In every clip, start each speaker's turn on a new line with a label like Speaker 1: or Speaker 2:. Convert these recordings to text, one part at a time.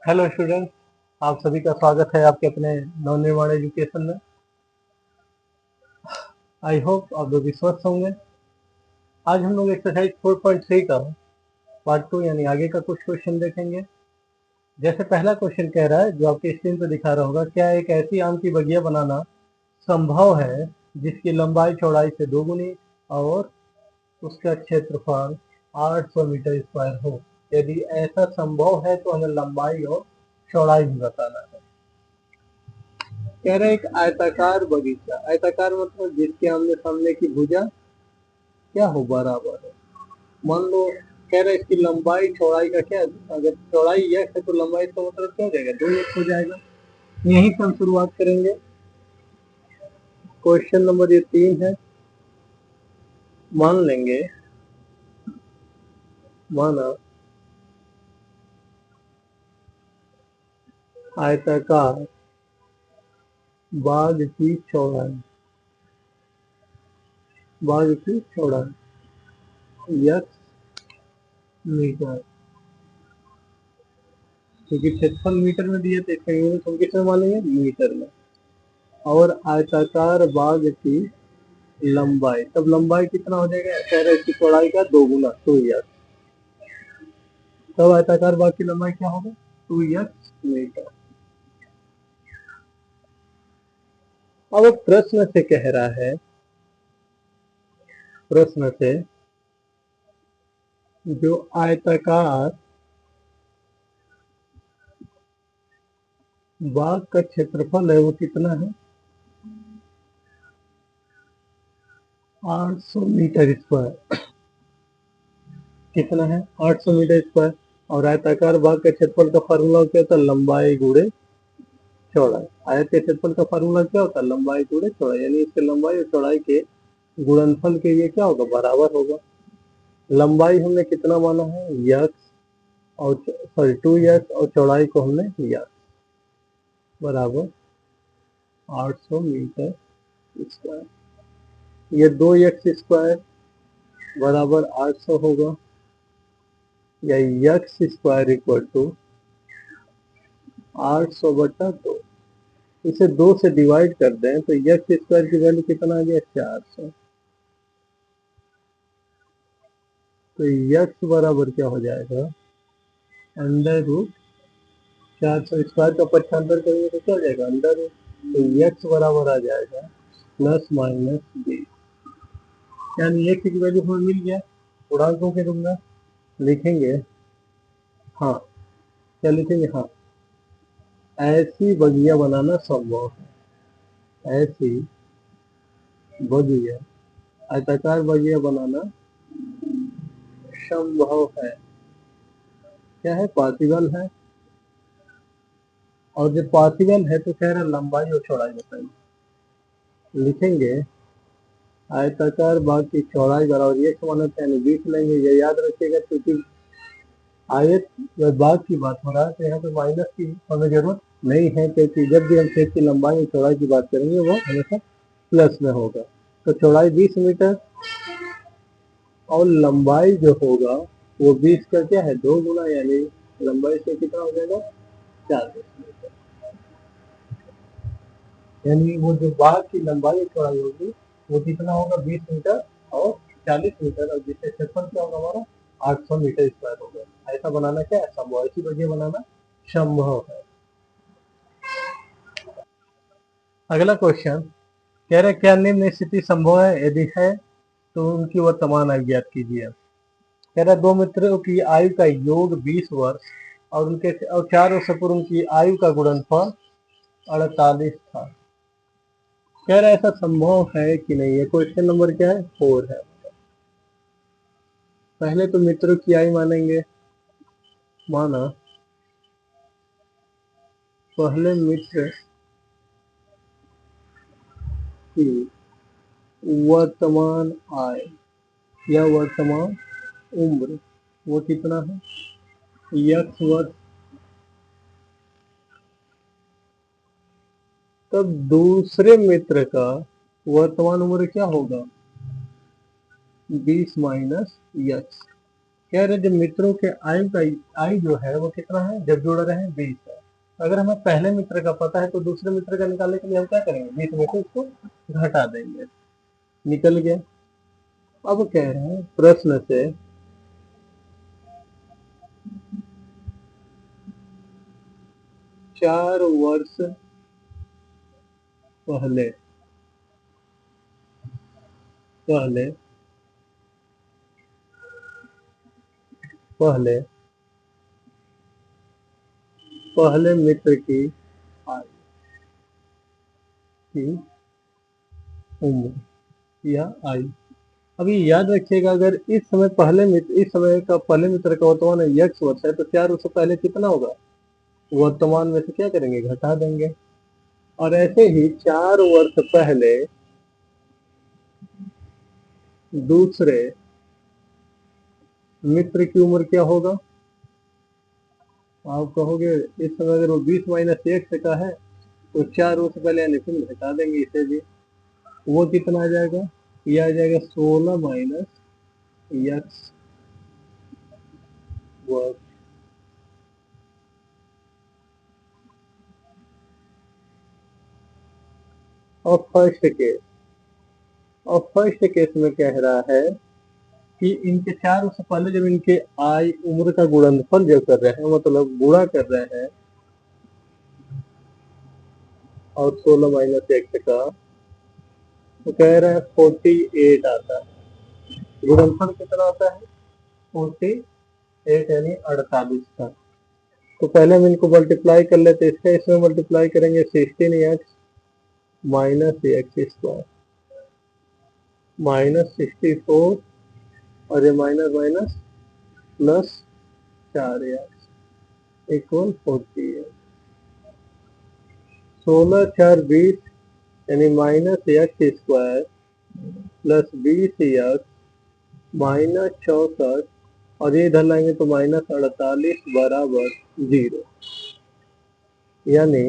Speaker 1: Hello students, आप सभी का स्वागत है आपके अपने नवनिर्माण एजुकेशन में। आई होप आप लोग स्वस्थ होंगे। आज हम लोग एक्सरसाइज 4.3 का पार्ट 2 यानी आगे का कुछ क्वेश्चन देखेंगे। जैसे पहला क्वेश्चन कह रहा है, जो आपके स्क्रीन पर दिखा रहा होगा, क्या एक ऐसी आम की बगिया बनाना संभव है जिसकी लंबाई चौड़ाई से दोगुनी और उसका क्षेत्रफल 800 मीटर स्क्वायर हो। यदि ऐसा संभव है तो हमें लंबाई और चौड़ाई भी बताना है। कह रहे एक आयताकार बगीचा, आयताकार मतलब जिसके आमने सामने की भुजा क्या हो, बराबर है। मान लो कह रहे इसकी लंबाई चौड़ाई का क्या, अगर चौड़ाई यह है तो लंबाई का मतलब क्या हो जाएगा, 2x हो जाएगा। यहीं से हम शुरुआत करेंगे। क्वेश्चन नंबर ये 3 है। मान लेंगे, माना आयताकार बाग की चौड़ाई, बाग की चौड़ाई x मीटर, क्योंकि क्षेत्रफल मीटर में दिया तो इसका यूनिट हम किसमें मानेंगे, मीटर में। और आयताकार बाग की लंबाई, तब लंबाई कितना हो जाएगा, कह रहे इसकी चौड़ाई का दोगुना 2x। तब आयताकार बाग की लंबाई क्या होगा, 2x मीटर। अब प्रश्न से कह रहा है, प्रश्न से जो आयताकार बाग का क्षेत्रफल है वो कितना है, 800 मीटर स्क्वायर। कितना है, 800 मीटर स्क्वायर। और आयताकार बाग का क्षेत्रफल का फार्मूला क्या होता है, लंबाई गुणे चौड़ाई। आयत के क्षेत्रफल का फार्मूला क्या होता है, लंबाई गुणे चौड़ाई, यानी इसके लंबाई और चौड़ाई के गुणनफल के लिए क्या होगा, बराबर होगा। लंबाई हमने कितना माना है, यक्स, और सॉरी 2x, और चौड़ाई को हमने यक्स, बराबर 800 मीटर स्क्वायर। ये 2x स्क्वायर बराबर 800 होगा, या यक्स स्क्वायर इक्वल टू 800/2। इसे 2 से डिवाइड कर दें तो यक्स स्क्वायर की वैल्यू कितना आ गया, 400। तो यक्स बराबर क्या हो जाएगा, अंडर रूट 400। स्क्वायर का पक्षांतर करेंगे तो क्या हो जाएगा, अंडर रूट। तो यक्स बराबर आ जाएगा ±20। यानी एक्स की वैल्यू हमें मिल गया। पूर्णांकों के रूप में लिखेंगे, हाँ क्या लिखेंगे, हाँ ऐसी बगिया बनाना संभव है, ऐसी बगिया, आयताकार बगिया बनाना संभव है। क्या है, पॉसिबल है। और जब पॉसिबल है तो कह रहा लंबाई और चौड़ाई बताइए। लिखेंगे आयताकार बाग की चौड़ाई बराबर एक माना यानी 20 लेंगे। ये याद रखिएगा, क्योंकि आयत या बाग की बात हो रहा है तो यहाँ पे माइनस की हमें जरूरत नहीं है, क्योंकि जब भी हम खेत की लंबाई और चौड़ाई की बात करेंगे वो हमेशा प्लस में होगा। तो चौड़ाई 20 मीटर और लंबाई जो होगा वो 20 का क्या है, 2 गुना, यानी लंबाई से कितना हो जाएगा, 40 मीटर। यानी वो जो बाग की लंबाई और चौड़ाई होगी वो कितना होगा, 20 मीटर और 40 मीटर, और जिससे क्षेत्रफल क्या होगा हमारा, 800 मीटर स्क्वायर होगा। ऐसा बनाना क्या है, संभव, ऐसी बगिया बनाना संभव है। अगला क्वेश्चन कह रहे क्या निम्न स्थिति संभव है, यदि है तो उनकी वर्तमान आयु ज्ञात कीजिए। कह रहा दो मित्रों की आयु का योग 20 वर्ष और उनके और 4 वर्ष पूर्व उनकी आयु का गुणनफल 48 था। कह रहा ऐसा संभव है कि नहीं, ये क्वेश्चन नंबर क्या है, 4 है। पहले तो मित्रों की आयु मानेंगे, माना पहले मित्र की वर्तमान आय या वर्तमान उम्र वो कितना है, x वर्ष। तब दूसरे मित्र का वर्तमान उम्र क्या होगा, 20 - x। कह रहे जब मित्रों के आयु का आयु जो है वो कितना है, जब जोड़ रहे हैं 20 है। अगर हमें पहले मित्र का पता है तो दूसरे मित्र का निकालने के लिए हम क्या करेंगे, 20 में से उसको घटा देंगे, निकल गया। अब कह रहे हैं प्रश्न से 4 वर्ष पहले पहले पहले पहले मित्र की आयु की उम्र या आयु। अभी याद रखिएगा, अगर इस समय इस समय का पहले मित्र का वर्तमान x वर्ष है तो 4 उससे पहले कितना होगा, वर्तमान में से क्या करेंगे, घटा देंगे। और ऐसे ही 4 वर्ष पहले दूसरे मित्र की उम्र क्या होगा, आप कहोगे इस समय अगर वो 20 माइनस 1 का है तो 4 वर्ष पहले यानी फिर घटा देंगे इसे भी, वो कितना आ जाएगा, ये आ जाएगा 16 माइनस x वर्ष। और फर्स्ट केस में कह रहा है कि इनके 4 वर्ष पहले जब इनके उम्र का गुणनफल जब कर रहे हैं, मतलब गुणा कर रहे हैं और 16 माइनस 1 का, तो कह रहे हैं 48 आता है। गुणनफल कितना आता है, 48 यानी 48 का। तो पहले हम इनको मल्टीप्लाई कर लेते, इसका इसमें मल्टीप्लाई करेंगे 16x minus X square minus 64 और ये minus minus plus 4x equal 48। 16 4 20 यानी minus X square plus 20x minus 64 और ये इधर लाएंगे तो माइनस 48 बराबर 0। यानी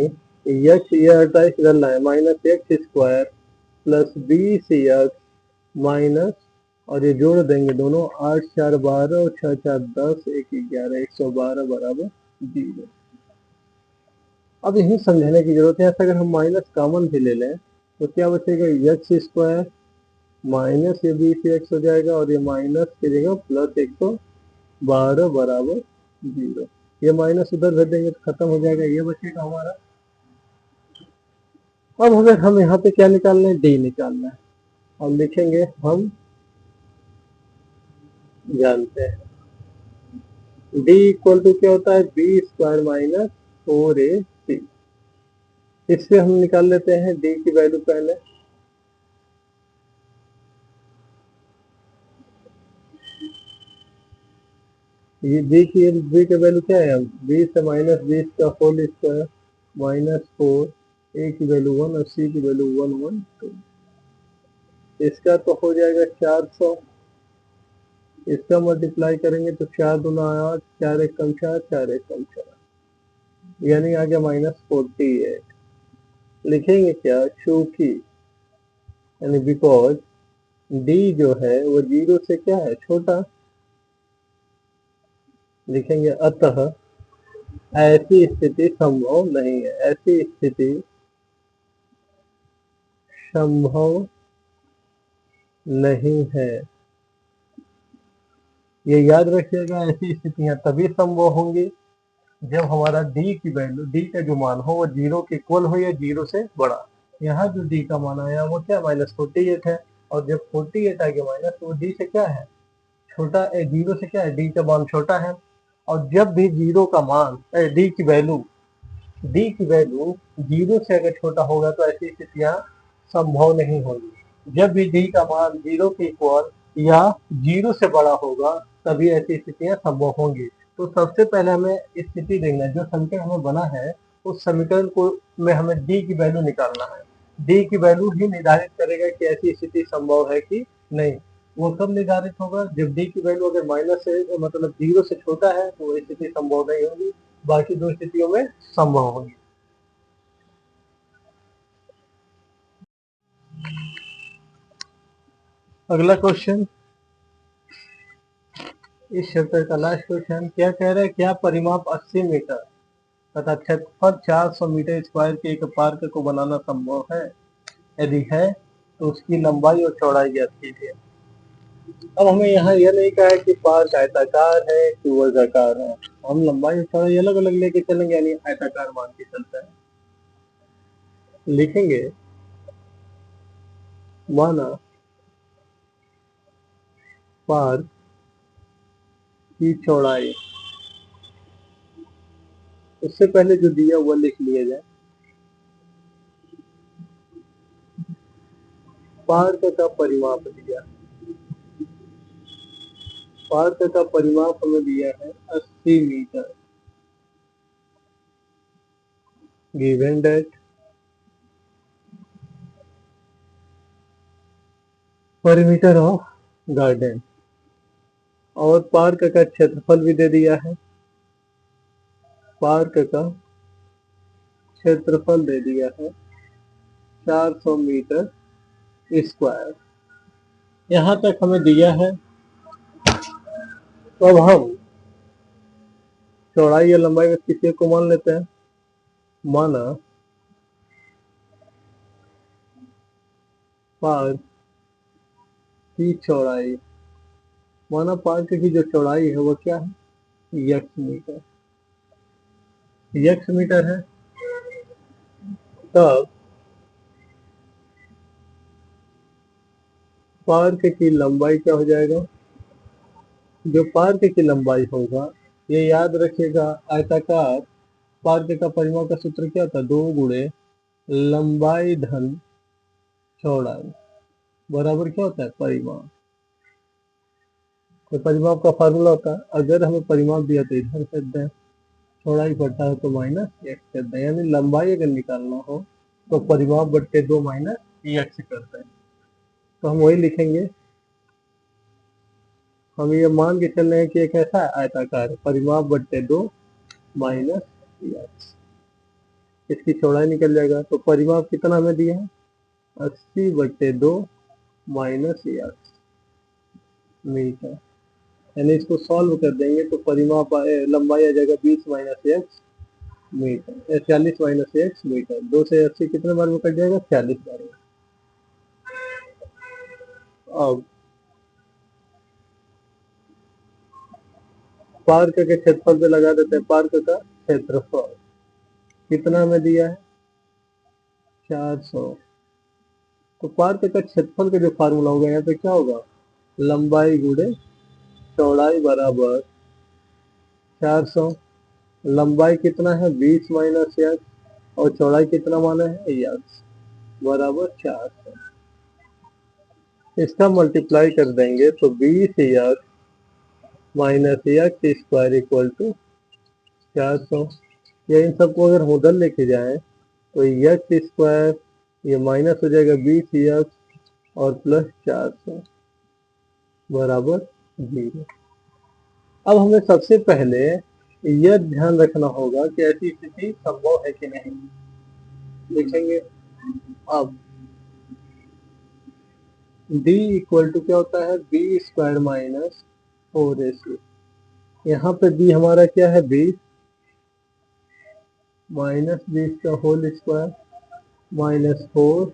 Speaker 1: यक्स ये 48 इधर लाए minus X square plus 20x minus और ये जोड़ देंगे दोनों, 8 4 12 और 6 4 10 1 11 112 बराबर 0। अब यही समझने की जरूरत है, ऐसा अगर हम माइनस कॉमन भी ले लें तो क्या बचेगा, एक्स स्क्वायर माइनस ये 20x हो जाएगा और ये माइनस की जगह प्लस 112 बराबर 0। ये माइनस उधर भर देंगे तो खत्म हो जाएगा, ये बचेगा हमारा। अब अगर हम यहाँ पे क्या निकालना है, डी निकालना है, हम लिखेंगे हम जानते हैं डी इक्वल टू क्या होता है, बी स्क्वायर माइनस 4ac। इससे हम निकाल लेते हैं डी की वैल्यू पहले, ये बी की वैल्यू क्या है, 20 से माइनस 20 का होल स्क्वायर माइनस 4, ए की वैल्यू 1 और सी की वैल्यू 112। इसका तो हो जाएगा 400, इसका मल्टीप्लाई करेंगे तो 4 दूना 8, 4 एक कम 4, 4 एक कम 4, यानी आ गया माइनस 48। लिखेंगे क्या, चूंकि यानी बिकॉज डी जो है वो 0 से क्या है, छोटा। लिखेंगे अतः ऐसी स्थिति संभव नहीं है, ऐसी स्थिति संभव नहीं है। ये याद रखिएगा, ऐसी स्थितियां तभी संभव होंगी जब हमारा डी की वैल्यू, डी का जो मान हो वो 0 के इक्वल हो या 0 से बड़ा। यहाँ जो डी का मान आया वो क्या, माइनस 48 है, और जब 48 आ गया माइनस तो वो डी से क्या है, छोटा, 0 से क्या है, डी का मान छोटा है। और जब भी 0 का मान डी की वैल्यू 0 से अगर छोटा होगा तो ऐसी स्थितियां संभव नहीं होगी। जब भी डी का मान 0 के इक्वल या 0 से बड़ा होगा तभी ऐसी स्थितियां संभव होंगी। तो सबसे पहले हमें स्थिति देखना है, जो समीकरण हमें बना है उस समीकरण को में हमें डी की वैल्यू निकालना है। डी की वैल्यू ही निर्धारित करेगा कि ऐसी स्थिति संभव है कि नहीं। वो कब निर्धारित होगा, जब डी की वैल्यू अगर माइनस से मतलब 0 से छोटा है तो वो स्थिति संभव नहीं होगी, बाकी दो स्थितियों में संभव होगी। अगला क्वेश्चन, इस चैप्टर का लास्ट क्वेश्चन क्या कह रहा है, क्या परिमाप 80 मीटर तथा क्षेत्रफल 400 मीटर स्क्वायर के एक पार्क को बनाना संभव है? यदि है तो उसकी लंबाई और चौड़ाई ज्ञात कीजिए। अब हमें यहाँ यह नहीं कहा है कि पार्क आयताकार है कि वर्गाकार है, हम लंबाई और चौड़ाई अलग अलग लेके चलेंगे, यानी आयताकार मान के चलता है। लिखेंगे माना पार्क की चौड़ाई, उससे पहले जो दिया वो लिख लिया जाए। पार्क का परिमाप दिया, पार्क का परिमाप हमें दिया है 80 metre. Given that perimeter of garden, और पार्क का क्षेत्रफल भी दे दिया है, पार्क का क्षेत्रफल दे दिया है 400 मीटर स्क्वायर। यहाँ तक हमें दिया है। तो अब हम चौड़ाई या लंबाई में किसी को मान लेते हैं। माना पार्क की चौड़ाई, माना पार्क की जो चौड़ाई है वो क्या है, x मीटर, x मीटर है। तब पार्क की लंबाई क्या हो जाएगा, जो पार्क की लंबाई होगा, ये याद रखिएगा, आयताकार पार्क का परिमाप का सूत्र क्या था, 2 गुणे लंबाई धन चौड़ाई बराबर क्या होता है, परिमाप। तो परिमाप का फार्मूला होता है, अगर हमें परिमाप दिया तो इधर कर दें, चौड़ाई बढ़ता है तो माइनस एक्स कर दें, यानी लंबाई अगर निकालना हो तो परिमाप बट्टे 2 माइनस एक्स कर दें। तो हम वही लिखेंगे, हम ये मान के चल रहे हैं कि एक ऐसा आयताकार परिमाप बट्टे 2 माइनस एक्स, इसकी चौड़ाई निकल जाएगा। तो परिमाप कितना हमें दिया है, 80 बट्टे 2 माइनस एक्स मीटर, यानी इसको सॉल्व कर देंगे तो परिमाप लंबाई आ जाएगा 20 minus X metre, 40 minus X metre. 2 से 80 कितने बार में कट जाएगा, 40 बार में। अब पार्क के क्षेत्रफल पे लगा देते हैं, पार्क का क्षेत्रफल कितना हमें दिया है, 400। तो पार्क का क्षेत्रफल का जो फार्मूला होगा यहाँ पे क्या होगा, लंबाई गुणे चौड़ाई बराबर 400। लंबाई कितना है, 20 माइनस एक्स, और चौड़ाई कितना माना है, एक्स बराबर 400। इसका मल्टीप्लाई कर देंगे तो 20 X minus X square equal to 400। या इन सबको अगर हम उधर लेके जाएं तो एक्स स्क्वायर ये माइनस हो जाएगा 20 एक्स और प्लस 400 बराबर 0। अब हमें सबसे पहले यह ध्यान रखना होगा कि ऐसी स्थिति संभव है कि नहीं। लिखेंगे अब d इक्वल टू क्या होता है, बी स्क्वायर माइनस 4ac। यहाँ पे b हमारा क्या है, 20 माइनस 20 का होल स्क्वायर माइनस 4,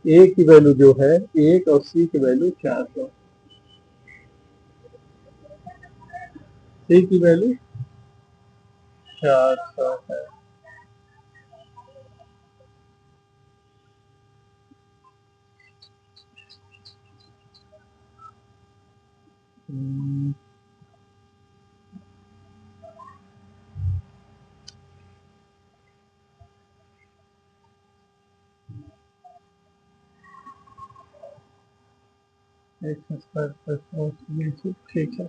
Speaker 1: a की वैल्यू जो है 1 और c की वैल्यू 400, c की वैल्यू 400 है। ठीक है,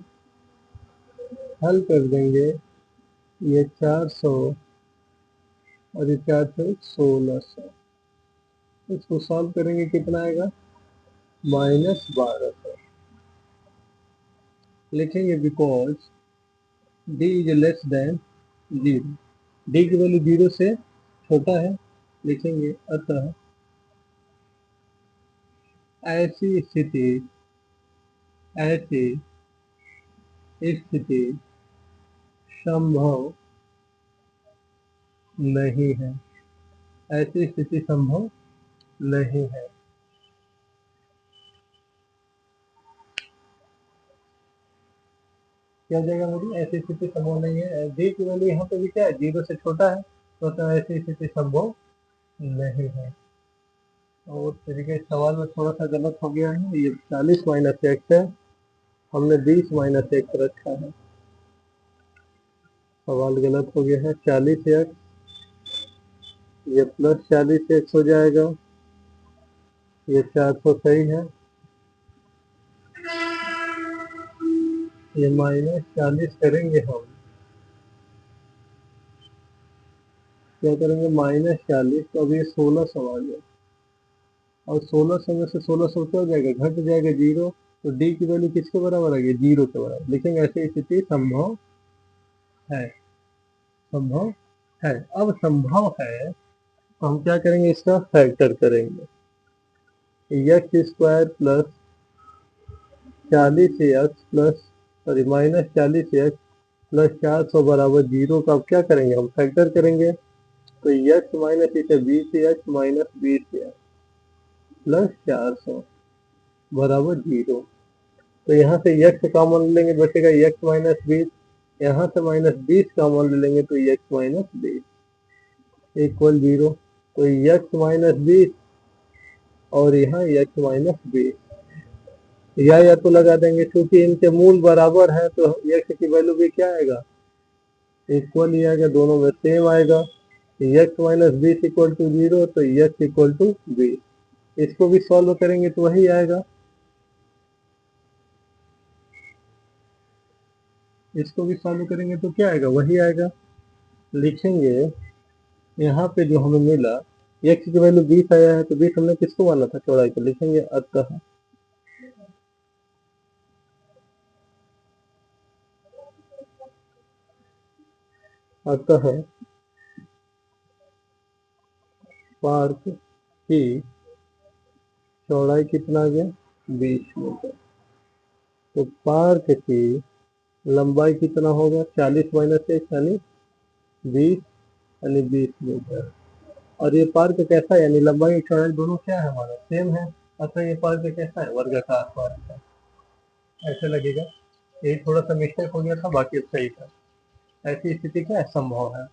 Speaker 1: हल कर देंगे, ये 400 और ये 400 1600, इसको सॉल्व करेंगे कितना आएगा, माइनस 1200। लिखेंगे because d is less than 0, d की वैल्यू 0 से छोटा है। लिखेंगे अतः ऐसी स्थिति, ऐसी स्थिति संभव नहीं है, ऐसी स्थिति संभव नहीं है। क्या हो जाएगा मेरी? ऐसी स्थिति संभव नहीं है। डी की वैल्यू यहाँ पे भी क्या है, 0 से छोटा है, तो ऐसी स्थिति संभव नहीं है। और तरीके सवाल में थोड़ा सा गलत हो गया है, ये 40 माइनस एक्स है, हमने 20 माइनस एक्स रखा है। सवाल गलत हो गया है। 40 एक्स ये प्लस 40 एक्स हो जाएगा, ये 400 सही है, ये माइनस 40 करेंगे हम, क्या करेंगे माइनस 40, तो अभी 1600 आ गया, और 1600 में से 1600 क्या हो जाएगा, घट जाएगा 0, तो डी की वैल्यू किसके बराबर आ गई, 0 के बराबर। लिखेंगे ऐसी स्थिति संभव है, संभव है। अब संभव है तो हम क्या करेंगे, इसका फैक्टर करेंगे। X square plus 40 x plus sorry minus 40 x plus 400 बराबर 0 का अब क्या करेंगे, हम फैक्टर करेंगे। तो एक्स माइनस इसे 20 एक्स माइनस 20 एक्स प्लस 400 बराबर 0। तो यहाँ से एक्स कॉमन लेंगे, बचेगा एक्स माइनस 20, यहाँ से माइनस 20 कॉमन ले लेंगे तो एक्स माइनस 20 इक्वल 0। तो एक्स माइनस 20 और यहाँ एक्स माइनस 20, या तो लगा देंगे, क्योंकि इनके मूल बराबर है तो एक्स की वैल्यू भी क्या आएगा, इक्वल ही आएगा, दोनों में सेम आएगा। एक्स माइनस 20 इक्वल टू 0, तो एक्स इक्वल टू 20। इसको भी सॉल्व करेंगे तो वही आएगा, इसको भी सॉल्व करेंगे तो क्या आएगा, वही आएगा। लिखेंगे यहाँ पे जो हमें मिला, एक्स की वैल्यू 20 आया है, तो 20 हमने किसको माना था, चौड़ाई को। लिखेंगे अतः पार्क की चौड़ाई कितना आ गया, 20 मीटर। तो पार्क की लंबाई कितना होगा, 40 माइनस 1 यानी 20, यानी 20 मीटर। और ये पार्क कैसा है, यानी लंबाई और चौड़ाई दोनों क्या है, हमारा सेम है, अतः ये पार्क कैसा है, वर्गाकार पार्क है। ऐसे लगेगा, यही थोड़ा सा मिस्टेक हो गया था, बाकी सही था। ऐसी स्थिति क्या है, संभव है।